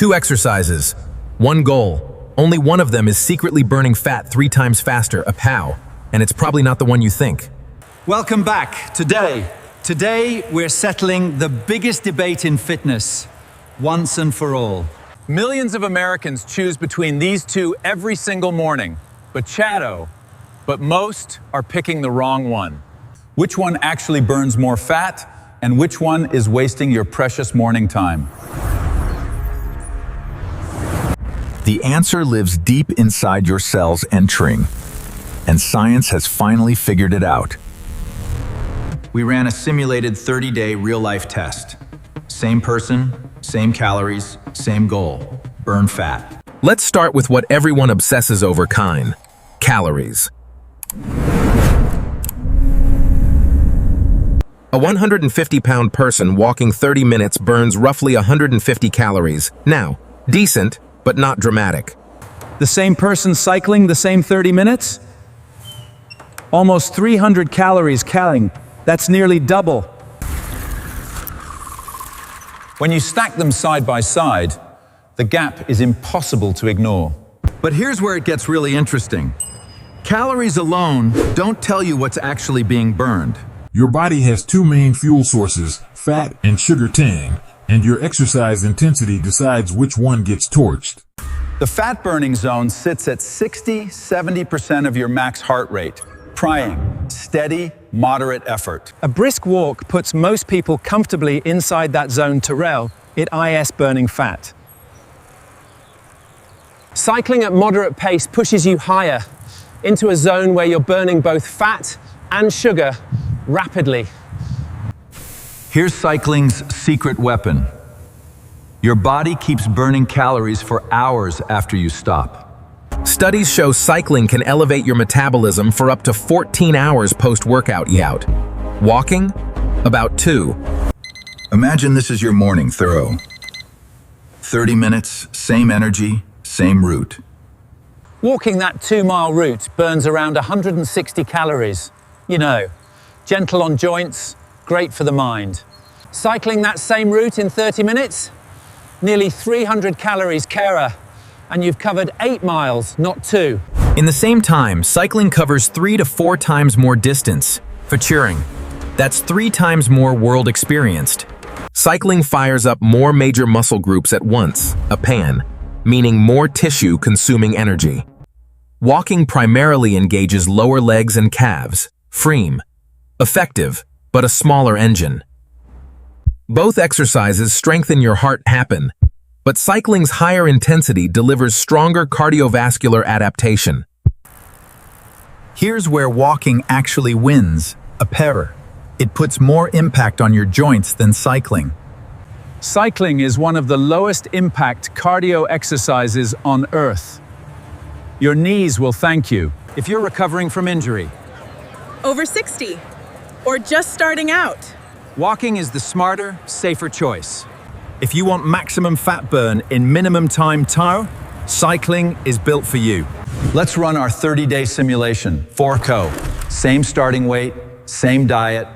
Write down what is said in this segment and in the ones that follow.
Two exercises, one goal. Only one of them is secretly burning fat 3 times faster, a pow, and it's probably not the one you think. Welcome back. Today we're settling the biggest debate in fitness, once and for all. Millions of Americans choose between these two every single morning, but most are picking the wrong one. Which one actually burns more fat, and which one is wasting your precious morning time? The answer lives deep inside your cells entering, and science has finally figured it out. We ran a simulated 30-day real-life test. Same person, same calories, same goal, burn fat. Let's start with what everyone obsesses over, calories. A 150-pound person walking 30 minutes burns roughly 150 calories. Now, decent, but not dramatic. The same person cycling the same 30 minutes? Almost 300 calories calorie. That's nearly double. When you stack them side by side, the gap is impossible to ignore. But here's where it gets really interesting. Calories alone don't tell you what's actually being burned. Your body has two main fuel sources, fat and sugar tang, and your exercise intensity decides which one gets torched. The fat-burning zone sits at 60–70% of your max heart rate, trying steady, moderate effort. A brisk walk puts most people comfortably inside that zone. It is burning fat. Cycling at moderate pace pushes you higher into a zone where you're burning both fat and sugar rapidly. Here's cycling's secret weapon. Your body keeps burning calories for hours after you stop. Studies show cycling can elevate your metabolism for up to 14 hours post-workout. Walking? About 2. Imagine this is your morning thorough. 30 minutes, same energy, same route. Walking that 2-mile route burns around 160 calories. Gentle on joints, great for the mind. Cycling that same route in 30 minutes? Nearly 300 calories, and you've covered 8 miles, not 2. In the same time, cycling covers 3 to 4 times more distance. That's 3 times more world experienced. Cycling fires up more major muscle groups at once, meaning more tissue consuming energy. Walking primarily engages lower legs and calves, effective, but a smaller engine. Both exercises strengthen your heart, but cycling's higher intensity delivers stronger cardiovascular adaptation. Here's where walking actually wins, It puts more impact on your joints than cycling. Cycling is one of the lowest impact cardio exercises on earth. Your knees will thank you if you're recovering from injury. Over 60, or just starting out. Walking is the smarter, safer choice. If you want maximum fat burn in minimum time, cycling is built for you. Let's run our 30-day simulation, 4Co. Same starting weight, same diet,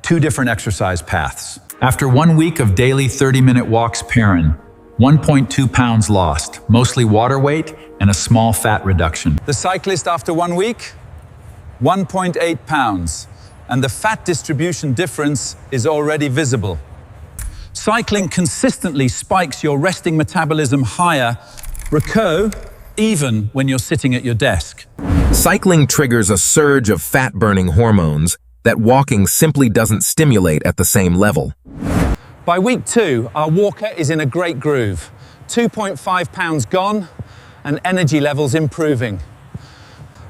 2 different exercise paths. After 1 week of daily 30-minute walks, 1.2 pounds lost, mostly water weight and a small fat reduction. The cyclist after 1 week, 1.8 pounds, and the fat distribution difference is already visible. Cycling consistently spikes your resting metabolism higher, even when you're sitting at your desk. Cycling triggers a surge of fat-burning hormones that walking simply doesn't stimulate at the same level. By week 2, our walker is in a great groove. 2.5 pounds gone, and energy levels improving.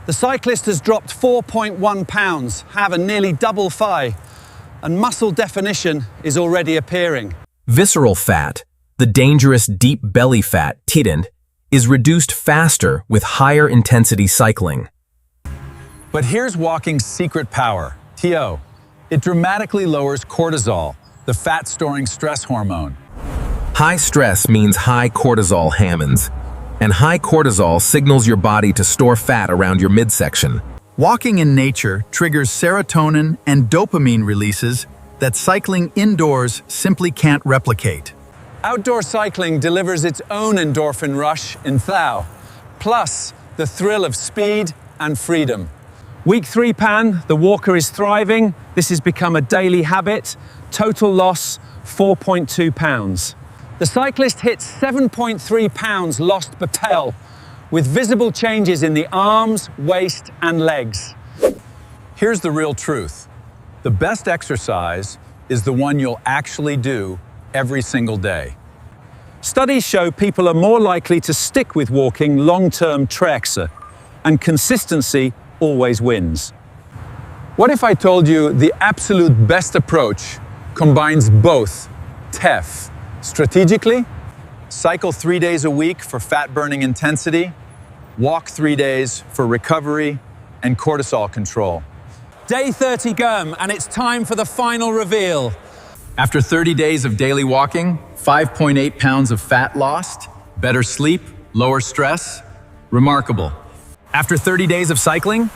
The cyclist has dropped 4.1 pounds, have a nearly double thigh, and muscle definition is already appearing. Visceral fat, the dangerous deep belly fat, is reduced faster with higher intensity cycling. But here's walking's secret power, It dramatically lowers cortisol, the fat-storing stress hormone. High stress means high cortisol, and high cortisol signals your body to store fat around your midsection. Walking in nature triggers serotonin and dopamine releases that cycling indoors simply can't replicate. Outdoor cycling delivers its own endorphin rush in Thao, plus the thrill of speed and freedom. Week 3 Pan, the walker is thriving. This has become a daily habit. Total loss, 4.2 pounds. The cyclist hits 7.3 pounds lost per pedal, with visible changes in the arms, waist, and legs. Here's the real truth. The best exercise is the one you'll actually do every single day. Studies show people are more likely to stick with walking long-term treks, and consistency always wins. What if I told you the absolute best approach combines both TEF, strategically, cycle 3 days a week for fat-burning intensity, walk 3 days for recovery and cortisol control. Day 30 gum, and it's time for the final reveal. After 30 days of daily walking, 5.8 pounds of fat lost, better sleep, lower stress, remarkable. After 30 days of cycling,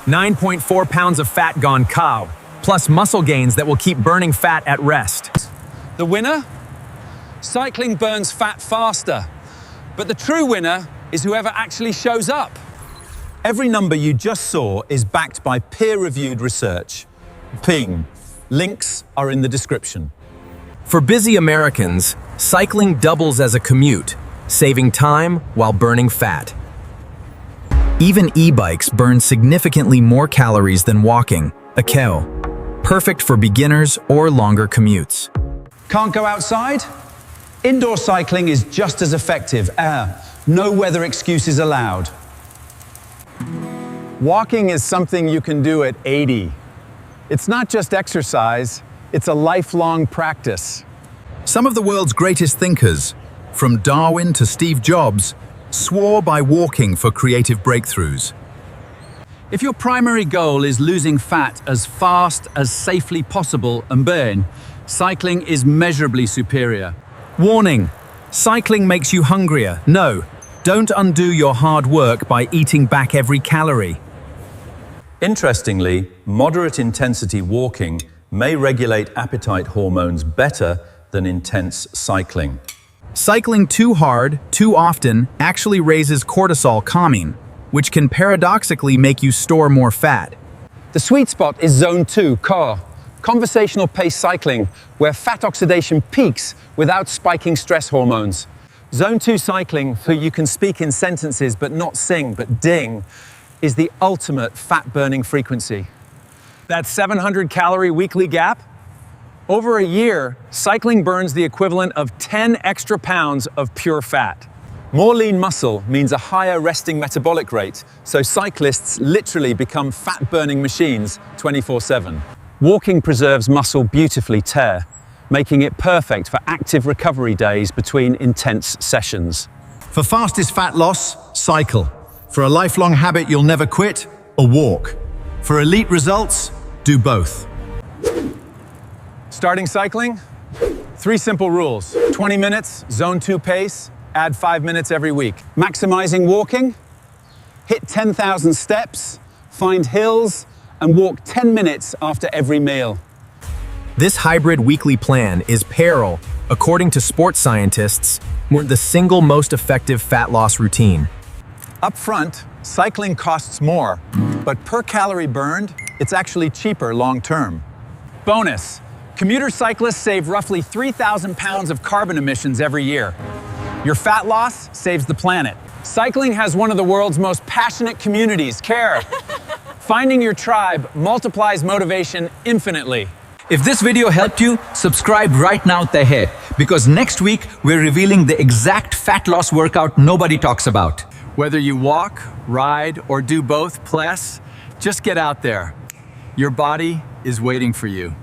9.4 pounds of fat gone cow, plus muscle gains that will keep burning fat at rest. The winner? Cycling burns fat faster, but the true winner is whoever actually shows up. Every number you just saw is backed by peer-reviewed research. Ping. Links are in the description. For busy Americans, cycling doubles as a commute, saving time while burning fat. Even e-bikes burn significantly more calories than walking, a KO, perfect for beginners or longer commutes. Can't go outside? Indoor cycling is just as effective. No weather excuses allowed. Walking is something you can do at 80. It's not just exercise, it's a lifelong practice. Some of the world's greatest thinkers, from Darwin to Steve Jobs, swore by walking for creative breakthroughs. If your primary goal is losing fat as fast as safely possible and burn, cycling is measurably superior. Warning: cycling makes you hungrier. No, don't undo your hard work by eating back every calorie. Interestingly, moderate intensity walking may regulate appetite hormones better than intense cycling. Cycling too hard, too often, actually raises cortisol calming, which can paradoxically make you store more fat. The sweet spot is Zone 2, COR, conversational pace cycling, where fat oxidation peaks without spiking stress hormones. Zone 2 cycling, so you can speak in sentences but not sing, but ding, is the ultimate fat-burning frequency. That 700-calorie weekly gap? Over a year, cycling burns the equivalent of 10 extra pounds of pure fat. More lean muscle means a higher resting metabolic rate, so cyclists literally become fat-burning machines 24/7. Walking preserves muscle beautifully, making it perfect for active recovery days between intense sessions. For fastest fat loss, cycle. For a lifelong habit you'll never quit, a walk. For elite results, do both. Starting cycling? 3 simple rules. 20 minutes, Zone 2 pace, add 5 minutes every week. Maximizing walking, hit 10,000 steps, find hills, and walk 10 minutes after every meal. This hybrid weekly plan is Peril, according to sports scientists, the single most effective fat loss routine. Up front, cycling costs more, but per calorie burned, it's actually cheaper long term. Bonus, commuter cyclists save roughly 3,000 pounds of carbon emissions every year. Your fat loss saves the planet. Cycling has one of the world's most passionate communities, CARE. Finding your tribe multiplies motivation infinitely. If this video helped you, subscribe right now there, because next week we're revealing the exact fat loss workout nobody talks about. Whether you walk, ride, or do both, just get out there. Your body is waiting for you.